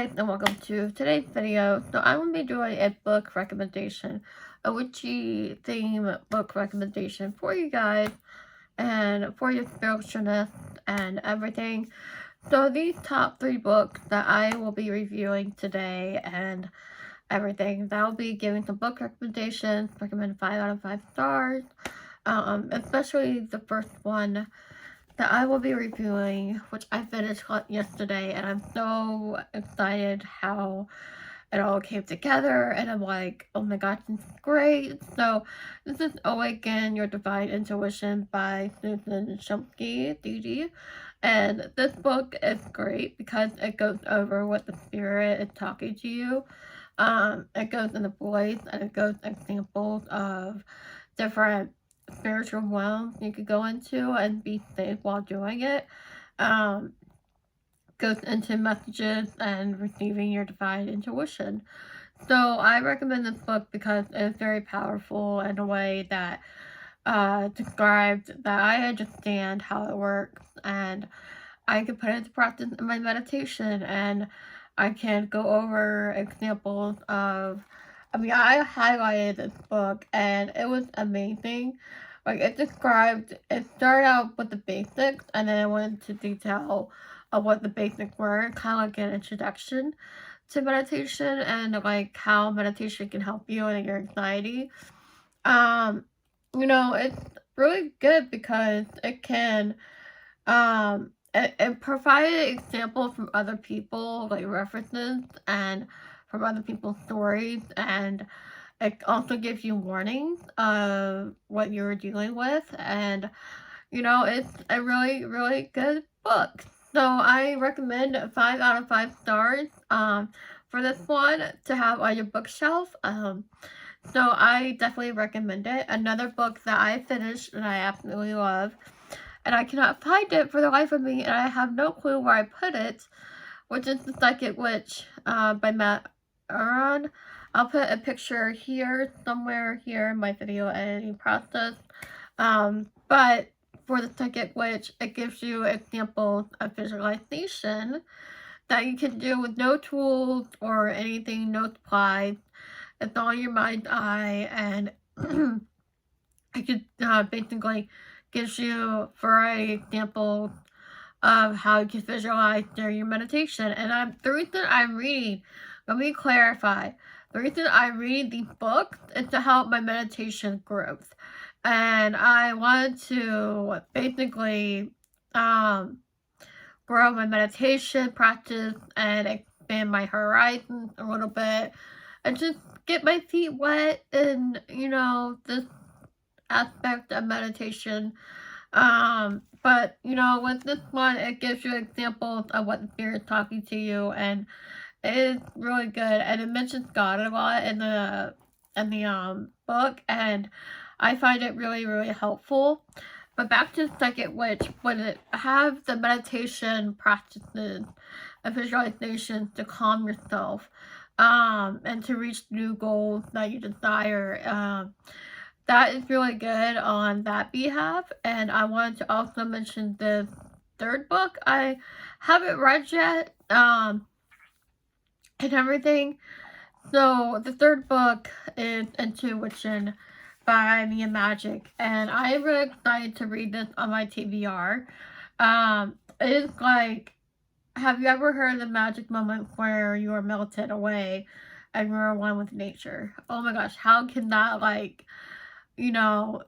guys, and welcome to today's video. So I'm going to be doing a book recommendation, a witchy theme book recommendation for you guys and for your spiritualness and everything. So these top 3 books that I will be reviewing today and everything, that I'll be giving some book recommendations, recommend 5 out of 5 stars, especially the first one that I will be reviewing, which I finished yesterday, and I'm so excited how it all came together, and I'm like, oh my gosh, this is great. So this is Awaken Your Divine Intuition by Susan Shumsky, and this book is great because it goes over what the spirit is talking to you. It goes in the voice, and it goes examples of different spiritual realms you could go into and be safe while doing it. Goes into messages and receiving your divine intuition. So I recommend this book because it's very powerful in a way that described that I understand how it works, and I can put it into practice in my meditation, and I can go over examples of, I highlighted this book, and it was amazing. Like, it started out with the basics, and then it went into detail of what the basics were, kind of like an introduction to meditation, and like how meditation can help you in your anxiety. It's really good because it can, it provided examples from other people, like references, and from other people's stories, and it also gives you warnings of what you're dealing with, and it's a really, really good book. So I recommend 5 out of 5 stars for this one to have on your bookshelf. So I definitely recommend it. Another book that I finished and I absolutely love, and I cannot find it for the life of me, and I have no clue where I put it, which is The Psychic Witch by Matt Aron. I'll put a picture here, somewhere here in my video editing process. But for The Psychic Witch, it gives you examples of visualization that you can do with no tools or anything, no supplies. It's all your mind's eye, and it could basically gives you a variety of examples of how you can visualize during your meditation. And the reason I'm reading, let me clarify, the reason I read these books is to help my meditation growth. And I wanted to basically grow my meditation practice and expand my horizons a little bit, and just get my feet wet in, this aspect of meditation. But with this one, it gives you examples of what the spirit is talking to you, and it is really good, and it mentions God a lot in the book, and I find it really, really helpful. But back to The Psychic Witch, when it have the meditation practices and visualizations to calm yourself, and to reach new goals that you desire, that is really good on that behalf. And I wanted to also mention the third book I haven't read yet, and everything. So the third book is Intuition by Mia Magic, and I am really excited to read this on my TBR. It is like, have you ever heard of the magic moment where you are melted away and you're one with nature? Oh my gosh, how can that,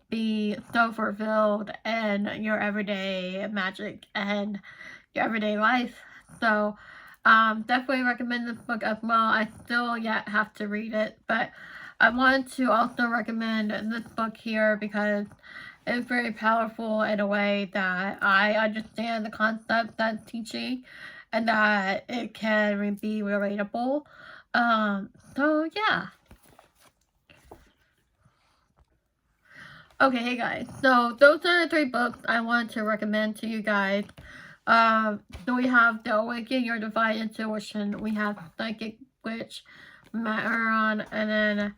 be so fulfilled in your everyday magic and your everyday life? So, definitely recommend this book as well. I still yet have to read it, but I wanted to also recommend this book here because it's very powerful in a way that I understand the concept that's teaching, and that it can be relatable. So yeah. Okay, hey guys, so those are the 3 books I wanted to recommend to you guys. So we have The Awaken Your Divine Intuition, we have Psychic Witch, Matt Aron, and then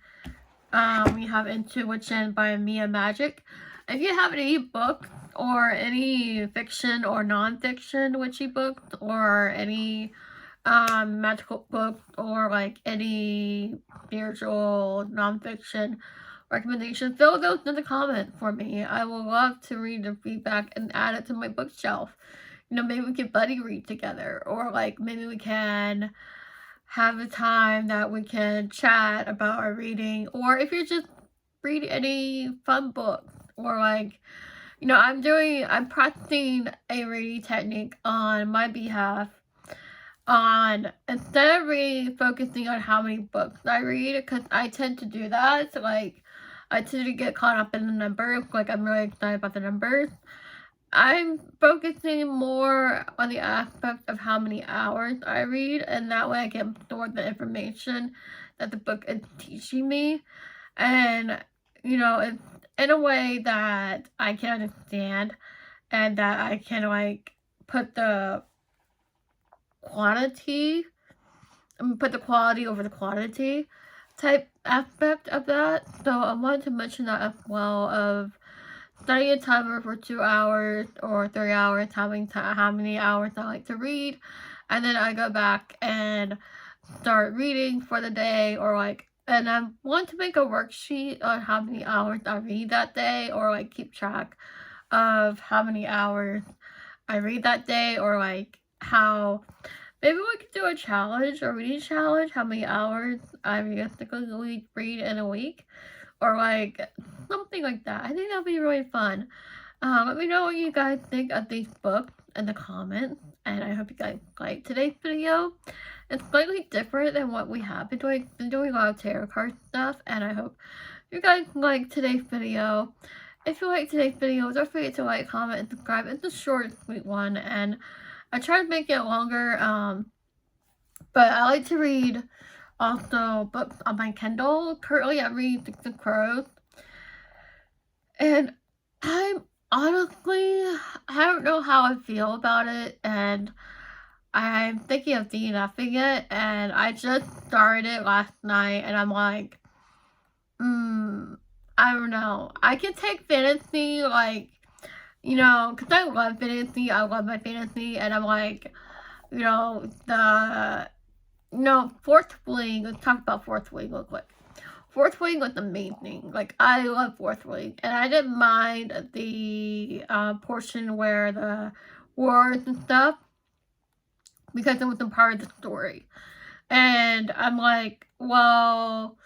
we have Intuition by Mia Magic. If you have any books or any fiction or non-fiction witchy books or any magical books or like any spiritual nonfiction recommendations, fill those in the comments for me. I will love to read the feedback and add it to my bookshelf. You know, maybe we can buddy read together, or like maybe we can have a time that we can chat about our reading, or if you're just reading any fun books, or like, you know, I'm practicing a reading technique on my behalf on, instead of really focusing on how many books I read, because I tend to do that, so like, I tend to get caught up in the numbers, like I'm really excited about the numbers. I'm focusing more on the aspect of how many hours I read, and that way I can absorb the information that the book is teaching me, and, you know, it's in a way that I can understand, and that I can, like, put the quality over the quantity type aspect of that. So I wanted to mention that as well, of setting a timer for 2 hours or 3 hours, how many hours I like to read, and then I go back and start reading for the day, or like, and I want to make a worksheet on how many hours I read that day, or like keep track of how many hours I read that day, or like how maybe we could do a challenge, a reading challenge, how many hours I realistically read in a week, or like something like that. I think that'd be really fun. Let me know what you guys think of these books in the comments, and I hope you guys like today's video. It's slightly different than what we have been doing. Been doing a lot of tarot card stuff, and I hope you guys like today's video. If you like today's video, don't forget to like, comment, and subscribe. It's a short and sweet one, and I try to make it longer, but I like to read also books on my Kindle. Currently, I'm reading Six of Crows, and I'm honestly, I don't know how I feel about it, and I'm thinking of DNFing it, and I just started it last night, and I'm like, I don't know. I can take fantasy, like, you know, because I love fantasy, I love my fantasy, and I'm like, you know, Fourth Wing, let's talk about Fourth Wing real quick. Fourth Wing was amazing. Like, I love Fourth Wing, and I didn't mind the portion where the wars and stuff, because it was a part of the story. And I'm like, well,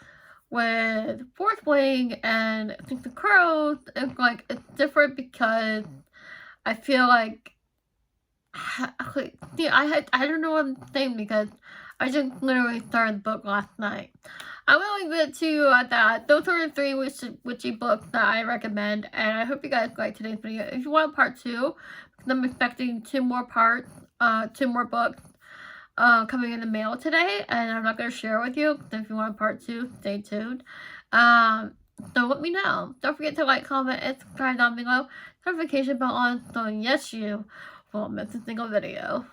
with Fourth Wing and Six of Crows, it's like, it's different because I feel like, see, I don't know what I'm saying, because I just literally started the book last night. I'm going to leave it to you at that. Those are the 3 witchy books that I recommend, and I hope you guys liked today's video. If you want part 2, because I'm expecting 2 more parts, 2 more books coming in the mail today, and I'm not going to share with you. So if you want part 2, stay tuned. So let me know. Don't forget to like, comment, and subscribe down below. Notification bell on, so yes, you won't miss a single video.